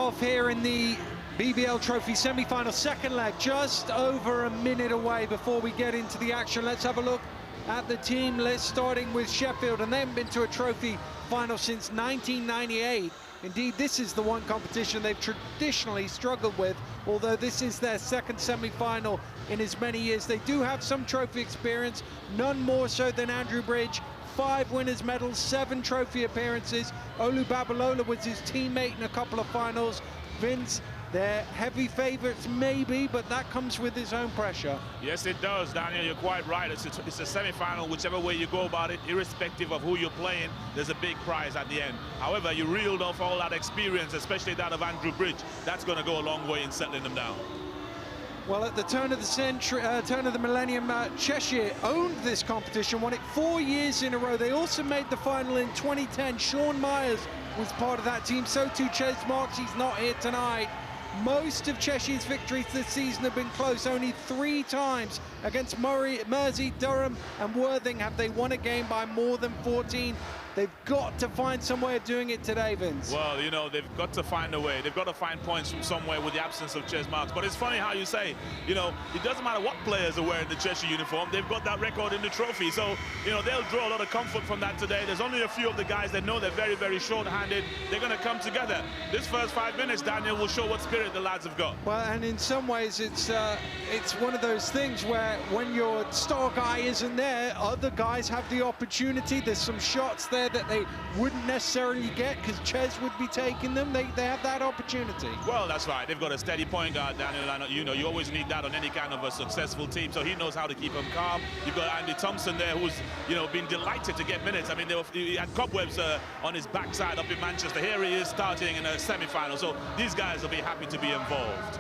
off here in the BBL Trophy semi-final second leg, just over a minute away before we get into the action. Let's have a look at the team list, starting with Sheffield, and they haven't been to a trophy final since 1998. Indeed, this is the one competition they've traditionally struggled with, although this is their second semi-final in as many years. They do have some trophy experience, none more so than Andrew Bridge. 5 winners' medals, 7 trophy appearances. Olu Babalola was his teammate in a couple of finals. Vince, they're heavy favourites maybe, but that comes with its own pressure. Yes, it does, Daniel. You're quite right. It's a semi-final, whichever way you go about it, irrespective of who you're playing, there's a big prize at the end. However, you reeled off all that experience, especially that of Andrew Bridge. That's going to go a long way in settling them down. Well, at the turn of the century, turn of the millennium, Cheshire owned this competition, won it 4 years in a row. They also made the final in 2010. Sean Myers was part of that team. So too Ches Marks. He's not here tonight. Most of Cheshire's victories this season have been close. Only 3 times against Mersey, Durham and Worthing have they won a game by more than 14. They've got to find some way of doing it today, Vince. Well, you know, they've got to find a way. They've got to find points from somewhere with the absence of Ches Marks. But it's funny how you say, you know, it doesn't matter what players are wearing the Cheshire uniform. They've got that record in the trophy. So, you know, they'll draw a lot of comfort from that today. There's only a few of the guys that know they're very, very short-handed. They're going to come together. This first 5 minutes, Daniel, will show what spirit the lads have got. Well, and in some ways, it's one of those things where when your star guy isn't there, other guys have the opportunity. There's some shots there that they wouldn't necessarily get because Ches would be taking them. They have that opportunity. Well, that's right. They've got a steady point guard, Daniel. And, you know, you always need that on any kind of a successful team. So he knows how to keep them calm. You've got Andy Thompson there, who's, you know, been delighted to get minutes. I mean, he had cobwebs on his backside up in Manchester. Here he is starting in a semi-final. So these guys will be happy to be involved.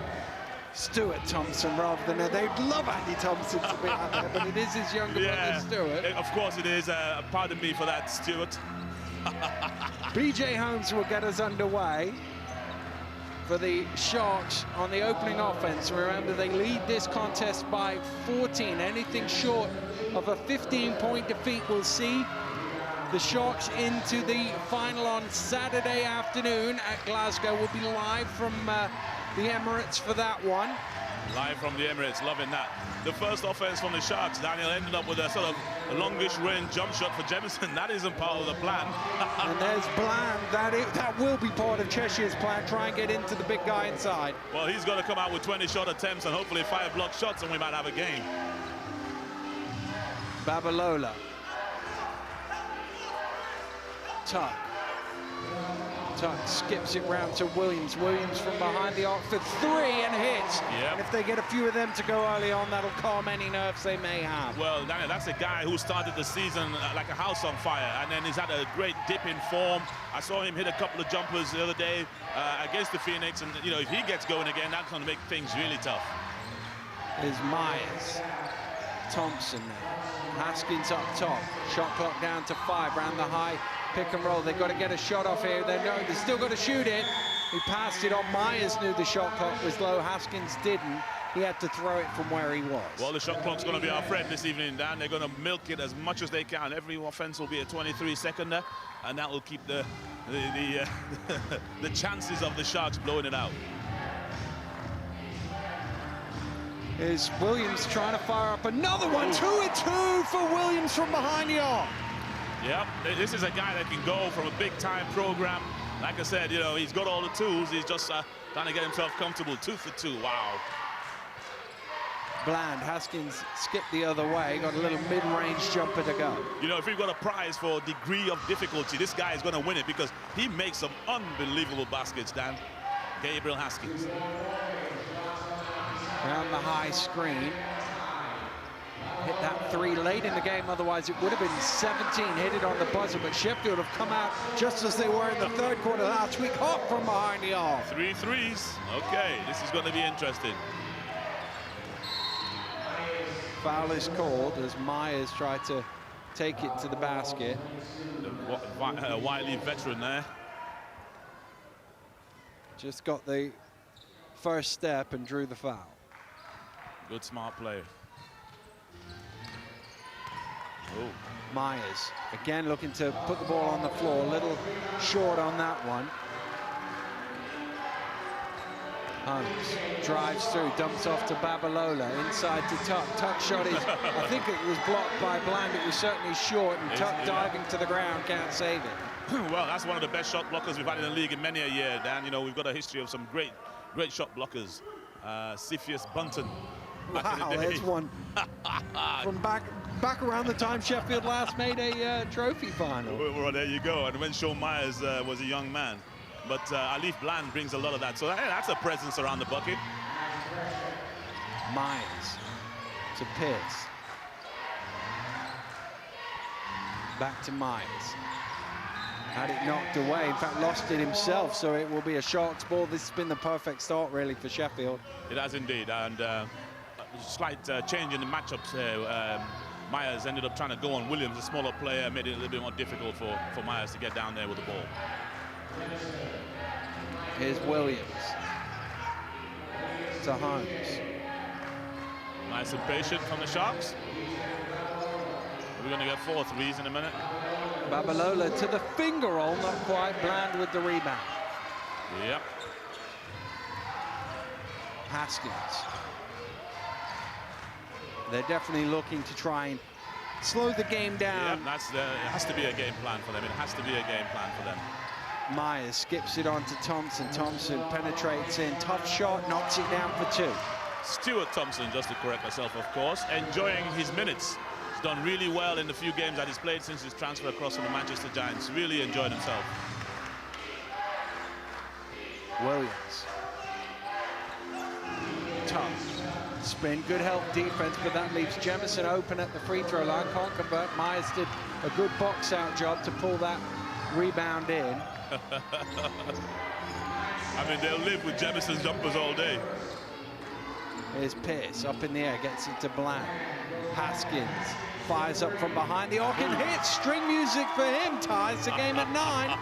Stuart Thomson rather than they'd love Andy Thompson to be out there, but it is his younger brother Stuart. Of course it is. Pardon me for that, Stuart. BJ Holmes will get us underway for the Sharks on the opening offense. Remember, they lead this contest by 14. Anything short of a 15-point defeat will see the Sharks into the final on Saturday afternoon at Glasgow. We'll be live from the Emirates for that one. Live from the Emirates, loving that. The first offense from the Sharks, Daniel, ended up with a sort of longish range jump shot for Jemison. That isn't part of the plan. And there's Bland. That will be part of Cheshire's plan. Try and get into the big guy inside. Well, he's got to come out with 20 shot attempts and hopefully 5 block shots, and we might have a game. Babalola. Tuck skips it round to Williams. Williams from behind the arc for 3 and hits. Yep. And if they get a few of them to go early on, that'll calm any nerves they may have. Well, Daniel, that's a guy who started the season like a house on fire, and then he's had a great dip in form. I saw him hit a couple of jumpers the other day against the Phoenix, and, you know, if he gets going again, that's going to make things really tough. Is Myers. Thompson now. Haskins up top. Shot clock down to 5. Round the high. Pick and roll. They've got to get a shot off here. They've still got to shoot it. He passed it on. Myers knew the shot clock was low. Haskins didn't. He had to throw it from where he was. Well, the shot clock's going to be our friend this evening, Dan. They're going to milk it as much as they can. Every offense will be a 23-seconder, and that will keep the chances of the Sharks blowing it out. Is Williams trying to fire up another one? 2-2 for Williams from behind the arc. Yep, this is a guy that can go from a big-time program. Like I said, you know, he's got all the tools. He's just trying to get himself comfortable. 2 for 2, wow. Bland, Haskins skipped the other way. Got a little mid-range jumper to go. You know, if we've got a prize for degree of difficulty, this guy is going to win it because he makes some unbelievable baskets, Dan. Gabriel Haskins. Around the high screen. Hit that 3 late in the game, otherwise it would have been 17. Hit it on the buzzer, but Sheffield have come out just as they were in the 3rd quarter last week. Hot from behind the arc. 3 threes. Okay, this is going to be interesting. Foul is called as Myers tried to take it to the basket. The wily veteran there. Just got the first step and drew the foul. Good, smart play. Oh. Myers, again looking to put the ball on the floor, a little short on that one. Holmes drives through, dumps off to Babalola, inside to Tuck. Tuck shot is, I think it was blocked by Bland. It was certainly short, and Tuck diving to the ground can't save it. Well, that's one of the best shot blockers we've had in the league in many a year, Dan. You know, we've got a history of some great shot blockers. Cepheus Bunton. Wow, there's one from back around the time Sheffield last made a trophy final. Well, there you go. And when Sean Myers was a young man. But Alif Bland brings a lot of that. So hey, that's a presence around the bucket. Myers to Pierce. Back to Myers. Had it knocked away, in fact lost it himself, so it will be a Sharks ball. This has been the perfect start really for Sheffield. It has indeed, and a slight change in the matchups here. Myers ended up trying to go on Williams, a smaller player, made it a little bit more difficult for Myers to get down there with the ball. Here's Williams to Holmes. Nice and patient from the Sharks. We're going to get 4 threes in a minute. Babalola to the finger roll, not quite. Bland with the rebound. Yep. Haskins. They're definitely looking to try and slow the game down. Yep, it has to be a game plan for them. It has to be a game plan for them. Myers skips it on to Thompson. Thompson penetrates in. Tough shot, knocks it down for 2. Stuart Thomson, just to correct myself, of course, enjoying his minutes. He's done really well in the few games that he's played since his transfer across from the Manchester Giants. Really enjoyed himself. Williams. Tough. Spin, good help defense, but that leaves Jemison open at the free throw line. Can't convert. Myers did a good box out job to pull that rebound in. I mean, they'll live with Jemison's jumpers all day. Here's Pierce, up in the air, gets it to Bland. Haskins fires up from behind the arc and hits. String music for him, ties the game at 9.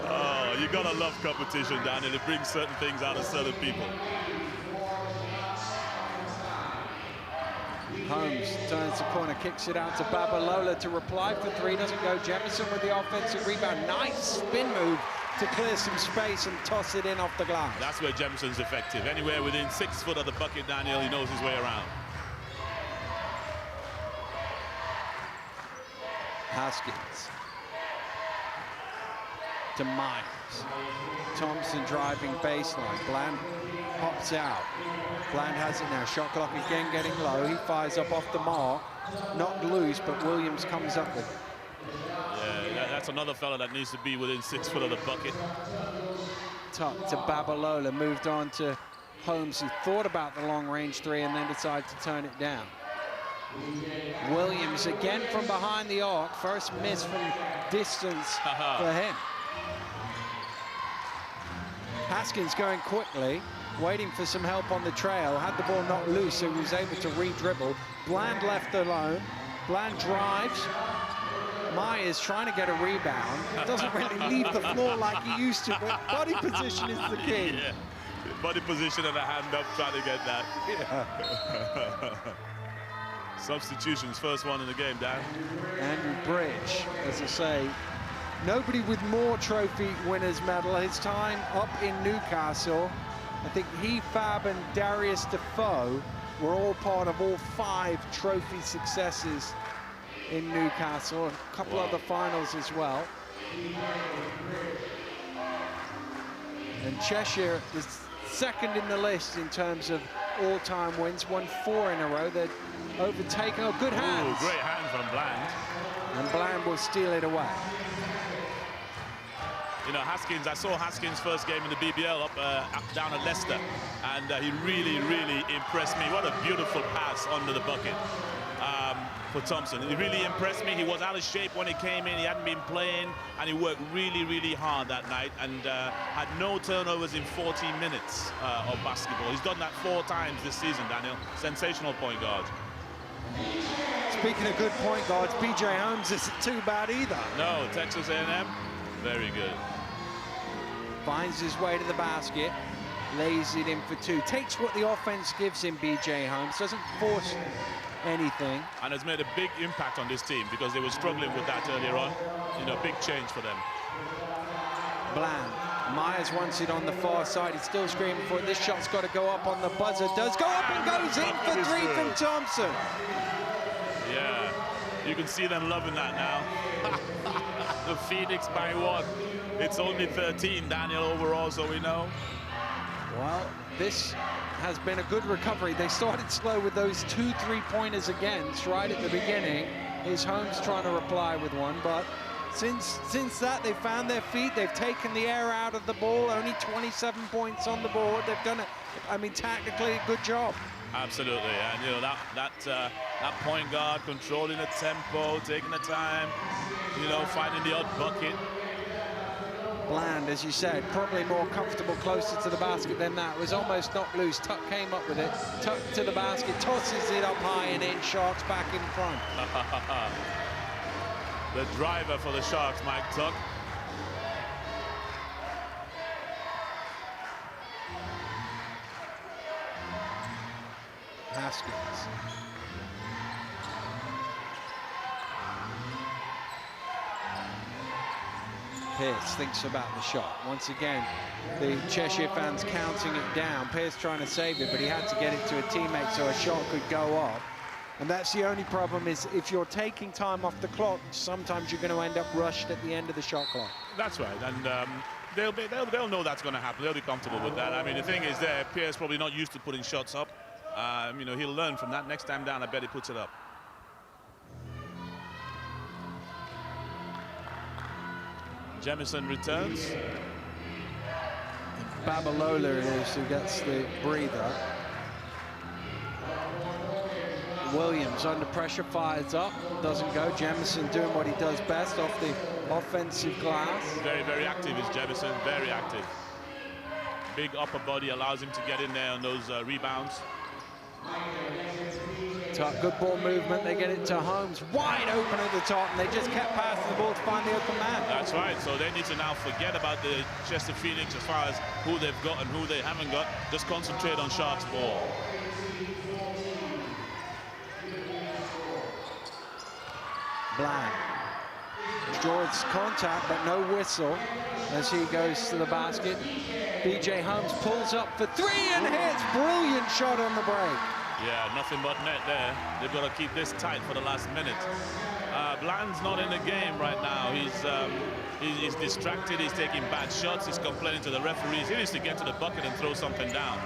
Oh, you gotta love competition, Daniel. It brings certain things out of certain people. Holmes turns the corner, kicks it out to Babalola to reply for 3. Doesn't go. Jemison with the offensive rebound. Nice spin move to clear some space and toss it in off the glass. That's where Jemison's effective. Anywhere within 6 foot of the bucket, Daniel, he knows his way around. Haskins to Myers. Thompson driving baseline. Bland pops out. Bland has it now. Shot clock again getting low. He fires up off the mark. Not loose, but Williams comes up with it. Yeah, that's another fella that needs to be within 6 foot of the bucket. Tuck to Babalola. Moved on to Holmes, who thought about the long-range 3 and then decided to turn it down. Williams again from behind the arc. First miss from distance for him. Haskins going quickly, waiting for some help on the trail. Had the ball not loose, so he was able to re-dribble. Bland left alone. Bland drives. Myers trying to get a rebound. Doesn't really leave the floor like he used to, but body position is the key. Yeah. Body position and a hand up trying to get that. Yeah. Substitutions, first one in the game, Dan. Andrew Bridge, as I say, nobody with more trophy winners medal. His time up in Newcastle, I think he, Fab, and Darius Defoe were all part of all 5 trophy successes in Newcastle, and a couple other finals as well. And Cheshire is second in the list in terms of all-time wins, won 4 in a row. They're overtaken. Oh, good hands. Ooh, great hand from Bland. And Bland will steal it away. You know, Haskins, I saw Haskins' first game in the BBL up down at Leicester, and he really, really impressed me. What a beautiful pass under the bucket for Thompson. He really impressed me. He was out of shape when he came in. He hadn't been playing, and he worked really, really hard that night, and had no turnovers in 14 minutes of basketball. He's done that 4 times this season, Daniel. Sensational point guard. Speaking of good point guards, B.J. Holmes isn't too bad either. No, Texas A&M, very good. Finds his way to the basket, lays it in for 2. Takes what the offense gives him, B.J. Holmes. Doesn't force anything. And has made a big impact on this team because they were struggling with that earlier on. You know, big change for them. Bland Myers wants it on the far side. He's still screaming for it. This shot's got to go up on the buzzer. Does go up and goes in for three from Thomson. Yeah, you can see them loving that now. The Phoenix by 1. It's only 13, Daniel, overall, so we know. Well, this has been a good recovery. They started slow with those 2 3-pointers against right at the beginning. Here's Holmes trying to reply with one, but since that, they've found their feet. They've taken the air out of the ball. Only 27 points on the board. They've done it, I mean, tactically, a good job. Absolutely, and you know that point guard controlling the tempo, taking the time, you know, finding the odd bucket. Bland, as you said, probably more comfortable closer to the basket than that. It was almost knocked loose. Tuck came up with it, Tuck to the basket, tosses it up high and in. Sharks back in front. The driver for the Sharks, Mike Tuck. Haskins. Pierce thinks about the shot. Once again, the Cheshire fans counting it down. Pierce trying to save it, but he had to get it to a teammate so a shot could go up. And that's the only problem, is if you're taking time off the clock, sometimes you're going to end up rushed at the end of the shot clock. That's right, and they'll know that's going to happen. They'll be comfortable with that. I mean, the thing is, Pierce probably not used to putting shots up. You know, he'll learn from that. Next time down, I bet he puts it up. Jemison returns. Babalola it is who gets the breather. Williams under pressure, fires up, doesn't go. Jemison doing what he does best off the offensive glass. Very, very active is Jemison, very active. Big upper body allows him to get in there on those rebounds. Tuck, good ball movement. They get it to Holmes, wide open at the top, and they just kept passing the ball to find the open man. That's right. So they need to now forget about the Chester Phoenix as far as who they've got and who they haven't got. Just concentrate on Sharks ball. Bland draws contact, but no whistle as he goes to the basket. B.J. Holmes pulls up for three and hits. Brilliant shot on the break. Yeah, nothing but net there. They've got to keep this tight for the last minute. Bland's not in the game right now. He's distracted. He's taking bad shots. He's complaining to the referees. He needs to get to the bucket and throw something down.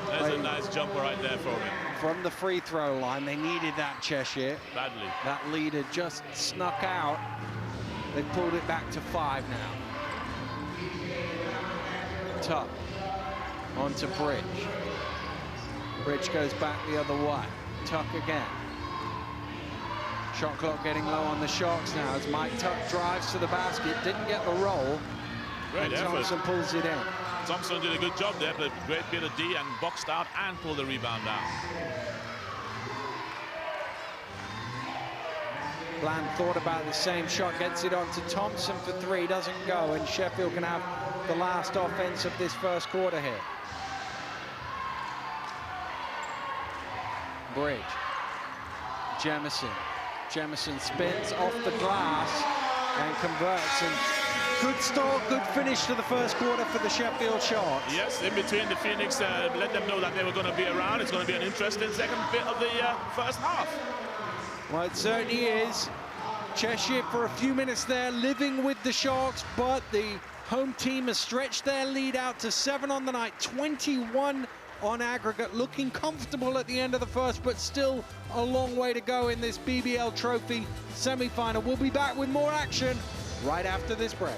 There's a nice jumper right there for him. From the free throw line, they needed that, Cheshire. Badly. That lead had just snuck out. They pulled it back to 5 now. Tuck onto Bridge. Bridge goes back the other way. Tuck again. Shot clock getting low on the Sharks now as Mike Tuck drives to the basket. Didn't get the roll. Great effort. Thomson pulls it in. Thomson did a good job there, but great bit of D and boxed out and pulled the rebound down. Bland thought about the same shot, gets it on to Thomson for 3, doesn't go, and Sheffield can have the last offense of this first quarter here. Bridge. Jemison. Jemison spins off the glass and converts. And good start, good finish to the first quarter for the Sheffield Sharks. Yes, in between the Phoenix, let them know that they were going to be around. It's going to be an interesting second bit of the first half. Well, it certainly is. Cheshire for a few minutes there, living with the Sharks, but the home team has stretched their lead out to 7 on the night, 21 on aggregate, looking comfortable at the end of the first, but still a long way to go in this BBL Trophy semi-final. We'll be back with more action right after this break.